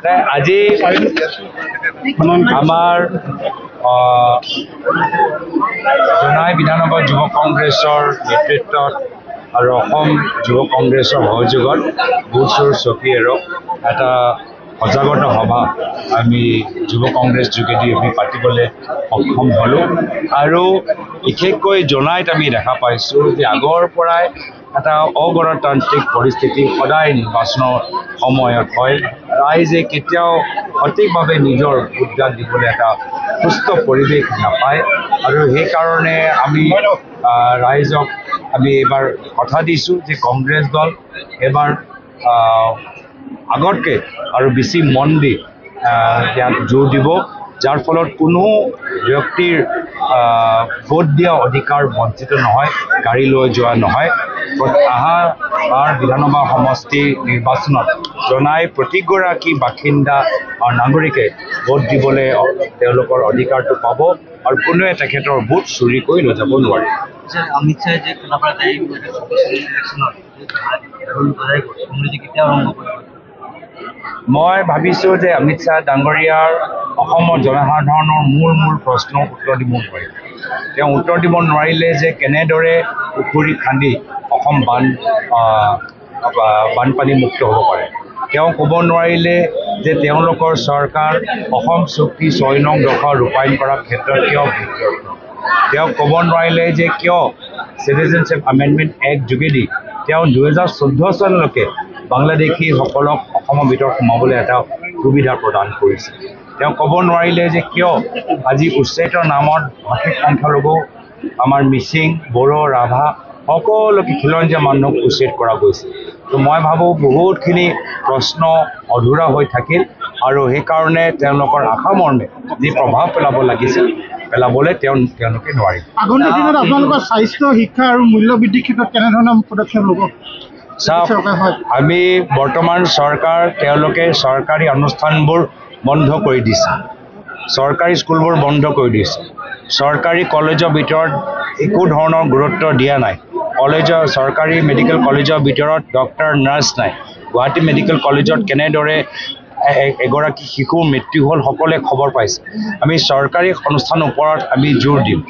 আজি আমাৰ জনাই বিধানসভা যুৱ কংগ্ৰেছৰ নেতৃত্বত আৰু অসম যুৱ কংগ্ৰেছৰ সহযোগত বুথ চোৰ চকী এৰক এটা সজাগতা সভা আমি যুৱ কংগ্ৰেছ যোগেদি আমি পাতিবলৈ সক্ষম হ'লোঁ আৰু বিশেষকৈ জনাইত আমি দেখা পাইছোঁ যে আগৰ পৰাই এটা অগণতান্ত্ৰিক পৰিস্থিতি সদায় নিৰ্বাচনৰ সময়ত হয় ৰাইজে কেতিয়াও সঠিকভাৱে নিজৰ ভোটদান দিবলৈ এটা সুস্থ পৰিৱেশ নাপায় আৰু সেইকাৰণে আমি ৰাইজক আমি এইবাৰ কথা দিছোঁ যে কংগ্ৰেছ দল এবাৰ আগতকৈ আৰু বেছি মন দি ইয়াত জোৰ দিব যাৰ ফলত কোনো ব্যক্তিৰ ভোট দিয়া অধিকাৰ বঞ্চিত নহয় গাড়ী লৈ যোৱা নহয় অহা বিধানসভা সমষ্টি নিৰ্বাচনত জনাই প্ৰতিগৰাকী বাসিন্দা আৰু নাগৰিকে ভোট দিবলৈ তেওঁলোকৰ অধিকাৰটো পাব আৰু কোনোৱে তেখেতৰ ভোট চুৰি কৰি লৈ যাব নোৱাৰে অমিত শাহে যে মই ভাবিছোঁ যে অমিত শ্বাহ ডাঙৰীয়াৰ অসমৰ জনসাধাৰণৰ মূল প্ৰশ্নৰ উত্তৰ দিব নোৱাৰে তেওঁ উত্তৰ দিব নোৱাৰিলে যে কেনেদৰে পুখুৰী খান্দি অসম বানপানীমুক্ত হ'ব পাৰে তেওঁ ক'ব নোৱাৰিলে যে তেওঁলোকৰ চৰকাৰ অসম চুক্তি ৬ নং দফা ৰূপায়ণ কৰাৰ ক্ষেত্ৰত কিয় তেওঁ ক'ব নোৱাৰিলে যে কিয় চিটিজেনশ্বিপ এমেণ্ডমেণ্ট এক্ট যোগেদি তেওঁ 2014 চনলৈকে বাংলাদেশীসকলক অসমৰ ভিতৰত সোমাবলৈ এটা সুবিধা প্ৰদান কৰিছে তেওঁ ক'ব নোৱাৰিলে যে কিয় আজি উচ্ছেদৰ নামত ভাষিক সংখ্যালঘু আমাৰ মিচিং বড়ো ৰাভা সকলোকে খিলঞ্জীয়া মানুহক উচ্ছেদ কৰা গৈছে তো মই ভাবোঁ বহুতখিনি প্ৰশ্ন অধুৰা হৈ থাকিল আৰু সেইকাৰণে তেওঁলোকৰ আশামৰ্মে যি প্ৰভাৱ পেলাব লাগিছিল পেলাবলৈ তেওঁলোকে নোৱাৰিল আগন্তুক দিনত আপোনালোকৰ স্বাস্থ্য শিক্ষা আৰু মূল্যবৃদ্ধিৰ ক্ষেত্ৰত কেনেধৰণৰ পদক্ষেপ ল'ব আমি বৰ্তমান চৰকাৰ তেওঁলোকে চৰকাৰী অনুষ্ঠানবোৰ বন্ধ কৰি দিছে চৰকাৰী স্কুলবোৰ বন্ধ কৰি দিছে চৰকাৰী কলেজৰ ভিতৰত একো ধৰণৰ গুৰুত্ব দিয়া নাই চৰকাৰী মেডিকেল কলেজৰ ভিতৰত ডক্টৰ নাৰ্ছ নাই গুৱাহাটী মেডিকেল কলেজত কেনেদৰে এগৰাকী শিশুৰ মৃত্যু হ'ল সকলোৱে খবৰ পাইছে আমি চৰকাৰী অনুষ্ঠানৰ ওপৰত আমি জোৰ দিম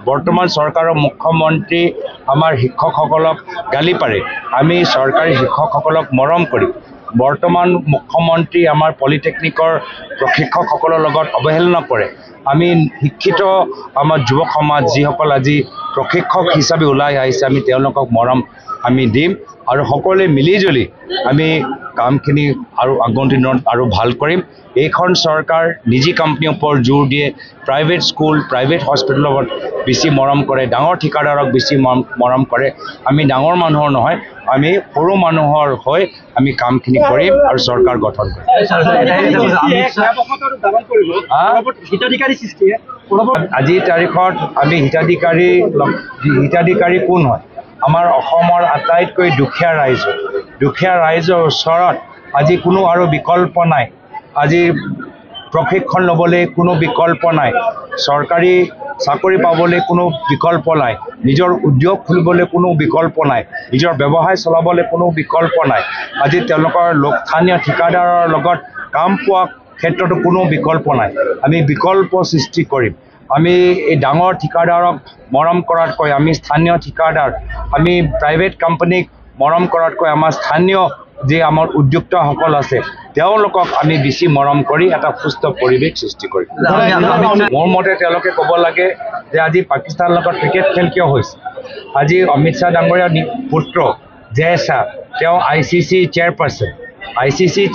বৰ্তমান চৰকাৰৰ মুখ্যমন্ত্ৰী আমাৰ শিক্ষকসকলক গালি পাৰে আমি চৰকাৰী শিক্ষকসকলক মৰম কৰিম বৰ্তমান মুখ্যমন্ত্ৰী আমাৰ পলিটেকনিকৰ প্ৰশিক্ষকসকলৰ লগত অৱহেলনা কৰে আমি শিক্ষিত আমাৰ যুৱ সমাজ যিসকল আজি প্ৰশিক্ষক হিচাপে ওলাই আহিছে আমি তেওঁলোকক মৰম আমি দিম আৰু সকলোৱে মিলিজুলি আমি কামখিনি আৰু আগন্তুক দিনত আৰু ভাল কৰিম এইখন চৰকাৰ নিজি কোম্পানীৰ ওপৰত জোৰ দিয়ে প্ৰাইভেট স্কুল প্ৰাইভেট হস্পিটেলৰ লগত বেছি মৰম কৰে ডাঙৰ ঠিকাদাৰক বেছি মৰম কৰে আমি ডাঙৰ মানুহৰ নহয় আমি সৰু মানুহৰ হৈ আমি কামখিনি কৰিম আৰু চৰকাৰ গঠন কৰিম আজিৰ তাৰিখত আমি হিতাধিকাৰী কোন হয় আমাৰ অসমৰ আটাইতকৈ দুখীয়া ৰাইজৰ ওচৰত আজি কোনো আৰু বিকল্প নাই আজি প্ৰশিক্ষণ ল'বলৈ কোনো বিকল্প নাই চৰকাৰী চাকৰি পাবলৈ কোনো বিকল্প নাই নিজৰ উদ্যোগ খুলিবলৈ কোনো বিকল্প নাই নিজৰ ব্যৱসায় চলাবলৈ কোনো বিকল্প নাই আজি তেওঁলোকৰ স্থানীয় ঠিকাদাৰৰ লগত কাম পোৱা ক্ষেত্ৰতো কোনো বিকল্প নাই আমি বিকল্প সৃষ্টি কৰিম আমি এই ডাঙৰ ঠিকাদাৰক মৰম কৰাতকৈ আমি স্থানীয় ঠিকাদাৰ আমি প্ৰাইভেট কোম্পানীক মৰম কৰাতকৈ আমাৰ স্থানীয় যে আমাৰ উদ্যোক্তাসকল আছে তেওঁলোকক আমি বেছি মৰম কৰি এটা সুস্থ পৰিৱেশ সৃষ্টি কৰিম মোৰ মতে তেওঁলোকে ক'ব লাগে যে আজি পাকিস্তানৰ লগত ক্ৰিকেট খেল কিয় হৈছে আজি অমিত শ্বাহ ডাঙৰীয়াৰ পুত্ৰ জয় শ্বাহ তেওঁ ICC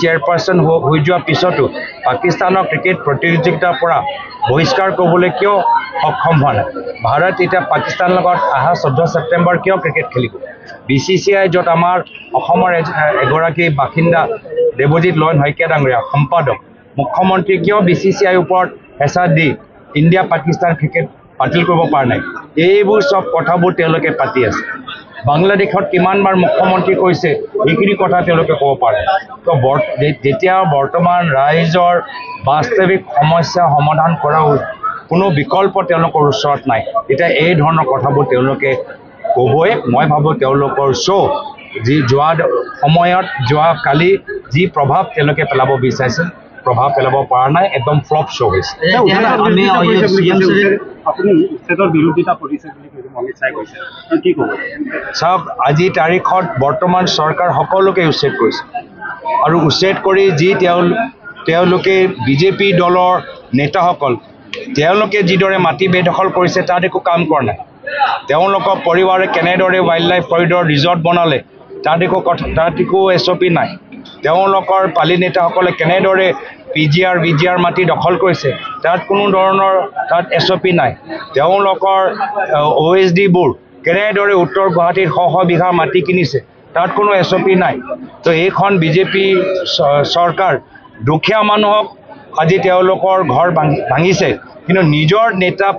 চেয়াৰপাৰ্চন হৈ যোৱাৰ পিছতো পাকিস্তানৰ ক্ৰিকেট প্ৰতিযোগিতাৰ পৰা বহিষ্কাৰ কৰিবলৈ কিয় সক্ষম হোৱা নাই ভাৰত এতিয়া পাকিস্তানৰ লগত অহা 14 ছেপ্টেম্বৰ কিয় ক্ৰিকেট খেলিব BCCI য'ত আমাৰ অসমৰ এগৰাকী বাসিন্দা দেৱজিৎ লয়ন শইকীয়া ডাঙৰীয়া সম্পাদক মুখ্যমন্ত্ৰী কিয় BCCI ওপৰত হেঁচা দি ইণ্ডিয়া পাকিস্তান ক্ৰিকেট বাতিল কৰিব পৰা নাই এইবোৰ সব কথাবোৰ তেওঁলোকে পাতি আছে বাংলাদেশত কিমানবাৰ মুখ্যমন্ত্ৰী কৈছে এইখিনি কথা তেওঁলোকে ক'ব পাৰে তো যেতিয়া বৰ্তমান ৰাইজৰ বাস্তৱিক সমস্যা সমাধান কৰা কোনো বিকল্প তেওঁলোকৰ ওচৰত নাই এতিয়া এই ধৰণৰ কথাবোৰ তেওঁলোকে ক'বই মই ভাবোঁ তেওঁলোকৰ যি যোৱা সময়ত যোৱা কালি যি প্ৰভাৱ তেওঁলোকে পেলাব বিচাৰিছিল প্ৰভাৱ পেলাব পৰা নাই, একদম ফ্লপ শ্ব' হৈছে। আপুনি উচ্ছেদৰ বিৰোধিতা কৰিছে বুলি অমিত শ্বাহে কৈছে, কি ক'ব? চাওক, আজি তাৰিখত বৰ্তমান চৰকাৰ সকলোকে উচ্ছেদ কৰিছে আৰু উচ্ছেদ কৰি যি তেওঁলোকে বিজেপি দলৰ নেতাসকল তেওঁলোকে যিদৰে মাটি বেদখল কৰিছে তাত একো কাম কৰা নাই। তেওঁলোকৰ পৰিবাৰে কেনেদৰে ৱাইল্ড লাইফ কৰিডৰ ৰিজৰ্ট বনালে তাত একো SOP নাই। তেওঁলোকৰ পালি নেতাসকলে কেনেদৰে PGR মাটি দখল কৰিছে তাত কোনো ধৰণৰ SOP নাই। তেওঁলোকৰ OSDবোৰ কেনেদৰে উত্তৰ গুৱাহাটীত শ বিঘা মাটি কিনিছে তাত কোনো SOP নাই। তো এইখন বিজেপি চৰকাৰ দুখীয়া মানুহক আজি তেওঁলোকৰ ঘৰ ভাঙিছে, কিন্তু নিজৰ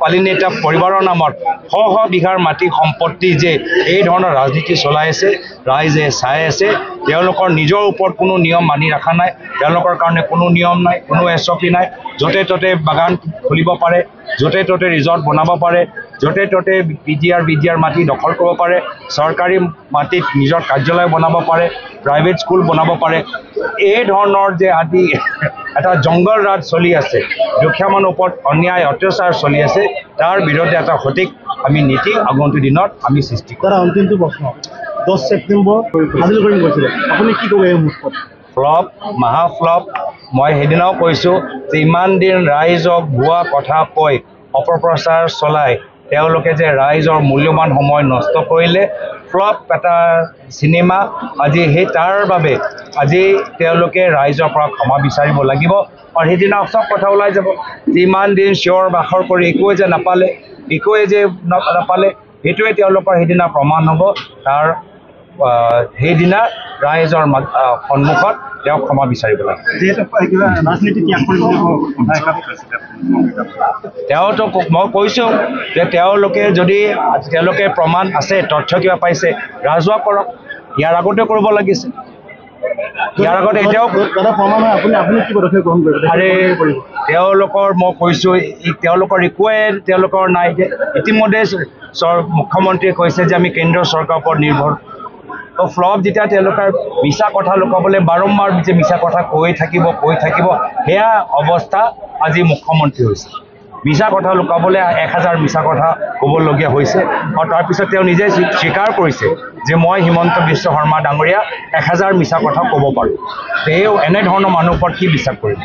পালি নেতা পৰিবাৰৰ নামত শ বিঘাৰ মাটি সম্পত্তি যে এই ধৰণৰ ৰাজনীতি চলাই আছে, ৰাইজে চাই আছে। তেওঁলোকৰ নিজৰ ওপৰত কোনো নিয়ম মানি ৰখা নাই, তেওঁলোকৰ কাৰণে কোনো নিয়ম নাই, কোনো SOP নাই। য'তে ত'তে বাগান খুলিব পাৰে, য'তে ত'তে ৰিজৰ্ট বনাব পাৰে, য'তে ত'তে PGR মাটি দখল কৰিব পাৰে, চৰকাৰী মাটিত নিজৰ কাৰ্যালয় বনাব পাৰে, প্ৰাইভেট স্কুল বনাব পাৰে। এই ধৰণৰ যে আজি এটা জংগল ৰাজ চলি আছে, দুখীয়া মানুহৰ ওপৰত অন্যায় অত্যাচাৰ চলি আছে, তাৰ বিৰুদ্ধে এটা সঠিক আমি নীতি আগন্তুক দিনত আমি সৃষ্টি কৰিম। অন্তিমটো প্ৰশ্ন, 10 ছেপ্টেম্বৰ হাজিল কৰিম কৈছিলে, আপুনি কি ক'ব এই মুহূৰ্তত? ফ্লপ, মহাফ্লপ। মই সেইদিনাও কৈছোঁ যে ইমান দিন ৰাইজক ভুৱা কথা কৈ অপপ্ৰচাৰ চলাই তেওঁলোকে যে ৰাইজৰ মূল্যৱান সময় নষ্ট কৰিলে, ফ্লপ এটা চিনেমা। আজি তাৰ বাবে আজি তেওঁলোকে ৰাইজৰ পৰা ক্ষমা বিচাৰিব লাগিব আৰু সেইদিনা চব কথা ওলাই যাব। ইমান দিন চিঞৰ বাখৰ কৰি একোৱে যে নাপালে, সেইটোৱে তেওঁলোকৰ সেইদিনা প্ৰমাণ হ'ব। তাৰ সেইদিনা ৰাইজৰ সন্মুখত তেওঁ ক্ষমা বিচাৰিব লাগে। তেওঁতো মই কৈছোঁ যে তেওঁলোকে প্ৰমাণ আছে, তথ্য কিবা পাইছে ৰাজহুৱা কৰক। ইয়াৰ আগতে কৰিব লাগিছে, ইয়াৰ আগতে এতিয়াও তেওঁলোকৰ মই কৈছোঁ তেওঁলোকৰ একোৱে নাই। যে ইতিমধ্যে মুখ্যমন্ত্ৰীয়ে কৈছে যে আমি কেন্দ্ৰীয় চৰকাৰৰ ওপৰত নিৰ্ভৰ। তো ফ্লপ যেতিয়া তেওঁলোকে মিছা কথা লুকাবলৈ বাৰম্বাৰ যে মিছা কথা কৈ থাকিব, সেয়া অৱস্থা আজি মুখ্যমন্ত্ৰী হৈছে। মিছা কথা লুকাবলৈ 1000 মিছা কথা ক'বলগীয়া হৈছে আৰু তাৰপিছত তেওঁ নিজে স্বীকাৰ কৰিছে যে মই হিমন্ত বিশ্ব শৰ্মা ডাঙৰীয়া 1000 মিছা কথা ক'ব পাৰোঁ। এনেধৰণৰ মানুহৰ ওপৰত কি বিশ্বাস কৰিব?